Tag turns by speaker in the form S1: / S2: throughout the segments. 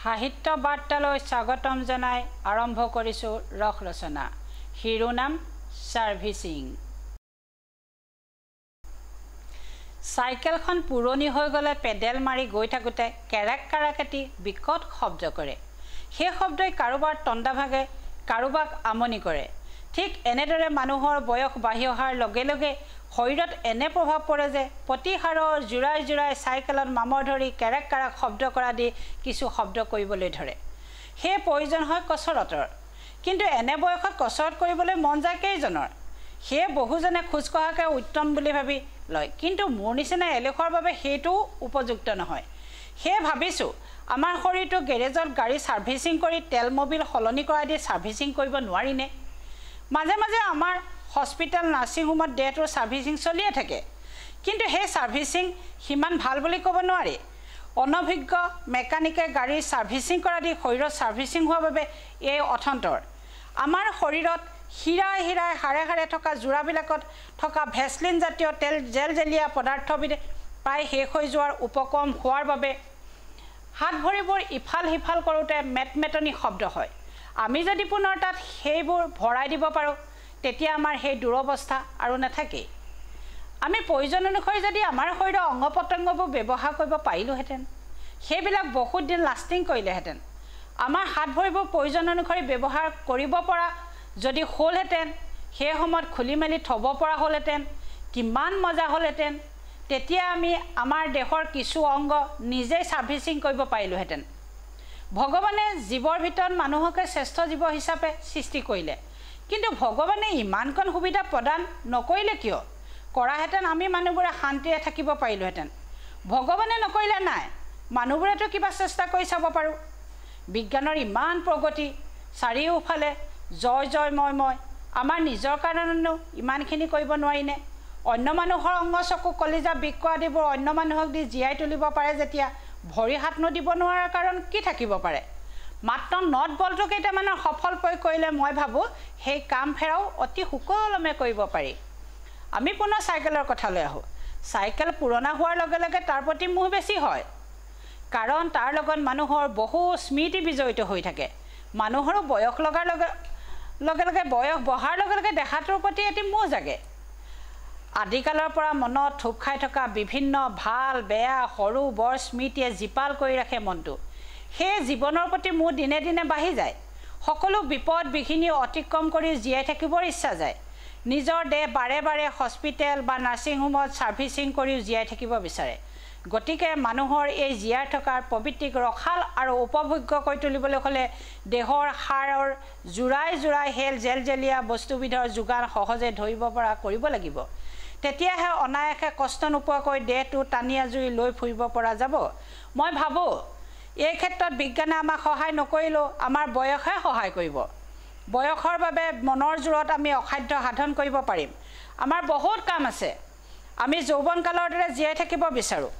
S1: সাহিত্য বাৰ্তালৈ স্বাগতম জনাই আৰম্ভ কৰিছো ৰস ৰচনা শিৰোনাম সাৰ্ভিসিং সাইকেলখন পুৰণি হৈ গলে পেডেল মাৰি গৈ থাকোতে কেৰেক কাৰাকেটি বিকট শব্দ কৰে সেই শব্দই কাৰোবাৰ তণ্ডা ভাগে কাৰোবাক আমনি কৰে ঠিক এনেদৰে মানুহৰ বয়স বাঢ়ি অহাৰ লগে লগে শৰীৰত এনে প্ৰভাৱ পৰে যে প্ৰতিহাৰৰ জুৰাই জুৰাই সাইকেলত মামৰ ধৰি কেৰেক কাৰাক শব্দ কৰা দি কিছু শব্দ কৰিবলৈ ধৰে সেই প্ৰয়োজন হয় কচৰতৰ কিন্তু এনে বয়সত কচৰত কৰিবলৈ মন যায় কেইজনৰ সেই বহুজনে খোজ কঢ়াকে উত্তম বুলি ভাবি লয় কিন্তু মোৰ নিচিনা এলেখৰ বাবে সেইটো উপযুক্ত নহয় সেই ভাবিছো আমাৰ শৰীৰটো গেৰেজত গাড়ী সাৰ্ভিসিং কৰি তেল মোবিল হলনি কৰা দি সাৰ্ভিসিং কৰিব নোৱাৰিনে মাজে মাজে আমাৰ হস্পিটেল নাৰ্ছিং হোমত ডেটোৰ সাৰ্ভিসিং চলিয়ে থাকে কিন্তু সেই সাৰ্ভিসিং হিমান ভাল বুলি ক'ব নোৱাৰি অনভিজ্ঞ মেকানিকে গাড়ী সাৰ্ভিসিং কৰা দি শৰীৰত সাৰ্ভিসিং হোৱাৰ বাবে এই অথন্তৰ আমাৰ শৰীৰত হিৰাই হিৰাই হাৰে হাৰে থকা জোৰাবিলাকত থকা ভেসলিন জাতীয় তেল জেল জেলিয়া পদাৰ্থবিধ প্ৰায় শেষ হৈ যোৱাৰ উপক্ৰম হোৱাৰ বাবে হাত ভৰিবোৰ ইফাল সিফাল কৰোঁতে মেটমেটনি শব্দ হয় আমি যদি পুনৰ তাত সেইবোৰ ভৰাই দিব পাৰোঁ তেতিয়া আমাৰ সেই দুৰৱস্থা আৰু নাথাকে আমি প্ৰয়োজন অনুসৰি যদি আমাৰ শৰীৰৰ অংগ পতংগবোৰ ব্যৱহাৰ কৰিব পাৰিলোহেঁতেন সেইবিলাক বহুত দিন লাষ্টিং কৰিলেহেঁতেন আমাৰ হাত ভৰিবোৰ প্ৰয়োজন অনুসৰি ব্যৱহাৰ কৰিব পৰা যদি হ'লহেঁতেন সেই সময়ত খুলি মেলি থ'ব পৰা হ'লহেঁতেন কিমান মজা হ'লহেঁতেন তেতিয়া আমি আমাৰ দেহৰ কিছু অংগ নিজেই সাৰ্ভিসিং কৰিব পাৰিলোহেঁতেন ভগৱানে জীৱৰ ভিতৰত মানুহকে শ্ৰেষ্ঠ জীৱ হিচাপে সৃষ্টি কৰিলে কিন্তু ভগৱানে ইমানকণ সুবিধা প্ৰদান নকৰিলে কিয় কৰাহেঁতেন আমি মানুহবোৰে শান্তিৰে থাকিব পাৰিলোহেঁতেন ভগৱানে নকৰিলে নাই মানুহবোৰেতো কিবা চেষ্টা কৰি চাব পাৰোঁ বিজ্ঞানৰ ইমান প্ৰগতি চাৰিওফালে জয় জয় মই আমাৰ নিজৰ কাৰণেনো ইমানখিনি কৰিব নোৱাৰিনে অন্য মানুহৰ অংগ চকু কলিজা বৃক্ক আদিবোৰ অন্য মানুহক দি জীয়াই তুলিব পাৰে যেতিয়া ভৰি হাত নদিব নোৱাৰাৰ কাৰণ কি থাকিব পাৰে মাত্ৰ নট বলটো কেইটামানৰ সফল প্ৰয়োগ কৰিলে মই ভাবোঁ সেই কাম ফেৰাও অতি সুকলমে কৰিব পাৰি আমি পুনৰ চাইকেলৰ কথালৈ আহোঁ চাইকেল পুৰণা হোৱাৰ লগে লগে তাৰ প্ৰতি মোহ বেছি হয় কাৰণ তাৰ লগত মানুহৰ বহু স্মৃতি বিজড়িত হৈ থাকে মানুহৰো বয়স লগাৰ লগে লগে বয়স বঢ়াৰ লগে লগে দেহাটোৰ প্ৰতি এটি মোহ জাগে আদিকালৰ পৰা মনত থুপ খাই থকা বিভিন্ন ভাল বেয়া সৰু বৰ স্মৃতিয়ে জীপাল কৰি ৰাখে মনটো সেই জীৱনৰ প্ৰতি মোৰ দিনে দিনে বাঢ়ি যায় সকলো বিপদ বিঘিনি অতিক্ৰম কৰি জীয়াই থাকিবৰ ইচ্ছা যায় নিজৰ দেহ বাৰে বাৰে হস্পিটেল বা নাৰ্ছিং হোমত সাৰ্ভিসিং কৰিও জীয়াই থাকিব বিচাৰে গতিকে মানুহৰ এই জীয়াই থকাৰ প্ৰবৃত্তিক ৰখাল আৰু উপভোগ্য কৰি তুলিবলৈ হ'লে দেহৰ হাড়ৰ জোৰাই জোৰাই হেল জেল জেলিয়া বস্তুবিধৰ যোগান সহজে ধৰিব পৰা কৰিব লাগিব তেতিয়াহে অনায়াসে কষ্ট নোপোৱাকৈ দেহটো টানি আজুৰি লৈ ফুৰিব পৰা যাব মই ভাবোঁ এই ক্ষেত্ৰত বিজ্ঞানে আমাক সহায় নকৰিলেও আমাৰ বয়সে সহায় কৰিব বয়সৰ বাবে মনৰ জোৰত আমি অসাধ্য সাধন কৰিব পাৰিম আমাৰ বহুত কাম আছে আমি যৌৱনকালৰ দৰে জীয়াই থাকিব বিচাৰোঁ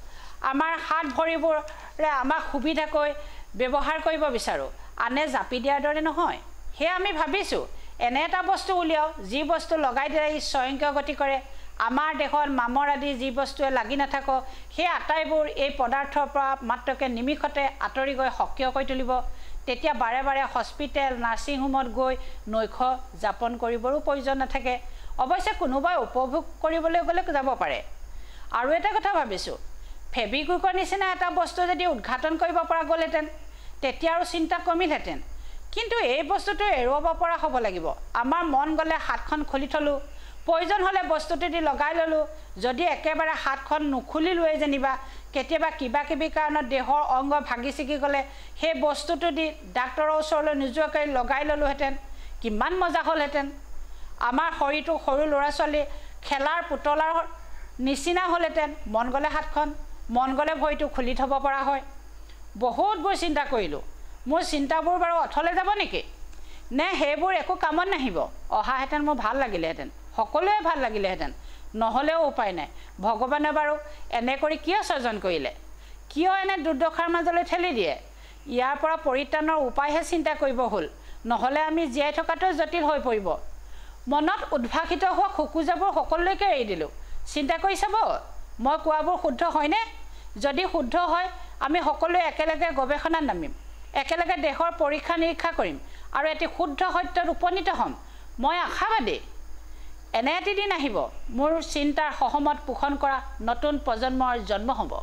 S1: আমাৰ হাত ভৰিবোৰে আমাক সুবিধাকৈ ব্যৱহাৰ কৰিব বিচাৰোঁ আনে জাপি দিয়াৰ দৰে নহয় সেয়া আমি ভাবিছোঁ এনে এটা বস্তু উলিয়াও যি বস্তু লগাই দিলে ই স্বয়ংক্ৰিয় গতি কৰে আমাৰ দেহত মামৰ আদি যি বস্তুৱে লাগি নাথাকক সেই আটাইবোৰ এই পদাৰ্থৰ পৰা মাত্ৰকে নিমিষতে আঁতৰি গৈ সক্ৰিয় কৰি তুলিব তেতিয়া বাৰে বাৰে হস্পিটেল নাৰ্ছিং হোমত গৈ নৈশ যাপন কৰিবৰো প্ৰয়োজন নাথাকে অৱশ্যে কোনোবাই উপভোগ কৰিবলৈ গ'লে যাব পাৰে আৰু এটা কথা ভাবিছোঁ ফেব্ৰিকুইকৰ নিচিনা এটা বস্তু যদি উদ্ঘাটন কৰিব পৰা গ'লহেঁতেন তেতিয়া আৰু চিন্তা কমিলহেঁতেন কিন্তু এই বস্তুটো এৰুৱাব পৰা হ'ব লাগিব আমাৰ মন গ'লে হাতখন খুলি থলোঁ প্ৰয়োজন হ'লে বস্তুটো দি লগাই ল'লোঁ যদি একেবাৰে হাতখন নুখুলিলোৱে যেনিবা কেতিয়াবা কিবা কিবি কাৰণত দেহৰ অংগ ভাগি ছিগি গ'লে সেই বস্তুটো দি ডাক্তৰৰ ওচৰলৈ নোযোৱাকৈ লগাই ল'লোহেঁতেন কিমান মজা হ'লহেঁতেন আমাৰ শৰীৰটো সৰু ল'ৰা ছোৱালী খেলাৰ পুতলাৰ নিচিনা হ'লহেঁতেন মন গ'লে হাতখন মন গ'লে ভৰিটো খুলি থ'ব পৰা হয় বহুতবোৰ চিন্তা কৰিলোঁ মোৰ চিন্তাবোৰ বাৰু অথলে যাব নেকি নে সেইবোৰ একো কামত নাহিব অহাহেঁতেন মোৰ ভাল লাগিলেহেঁতেন সকলোৱে ভাল লাগিলেহেঁতেন নহ'লেও উপায় নাই ভগৱানে বাৰু এনে কৰি কিয় সৰ্জন কৰিলে কিয় এনে দুৰ্দশাৰ মাজলৈ ঠেলি দিয়ে ইয়াৰ পৰা পৰিত্ৰাণৰ উপায়হে চিন্তা কৰিব হ'ল নহ'লে আমি জীয়াই থকাটো জটিল হৈ পৰিব মনত উদ্ভাসিত হোৱা খোকোজাবোৰ সকলোলৈকে এৰি দিলোঁ চিন্তা কৰি চাব মই কোৱাবোৰ শুদ্ধ হয়নে যদি শুদ্ধ হয় আমি সকলোৱে একেলগে গৱেষণাত নামিম একেলগে দেশৰ পৰীক্ষা নিৰীক্ষা কৰিম আৰু এটি শুদ্ধ সত্যত উপনীত হ'ম মই আশাবাদী এনে এটি দিন আহিব মোৰ চিন্তাৰ সহমত পোষণ কৰা নতুন প্ৰজন্মৰ জন্ম হ'ব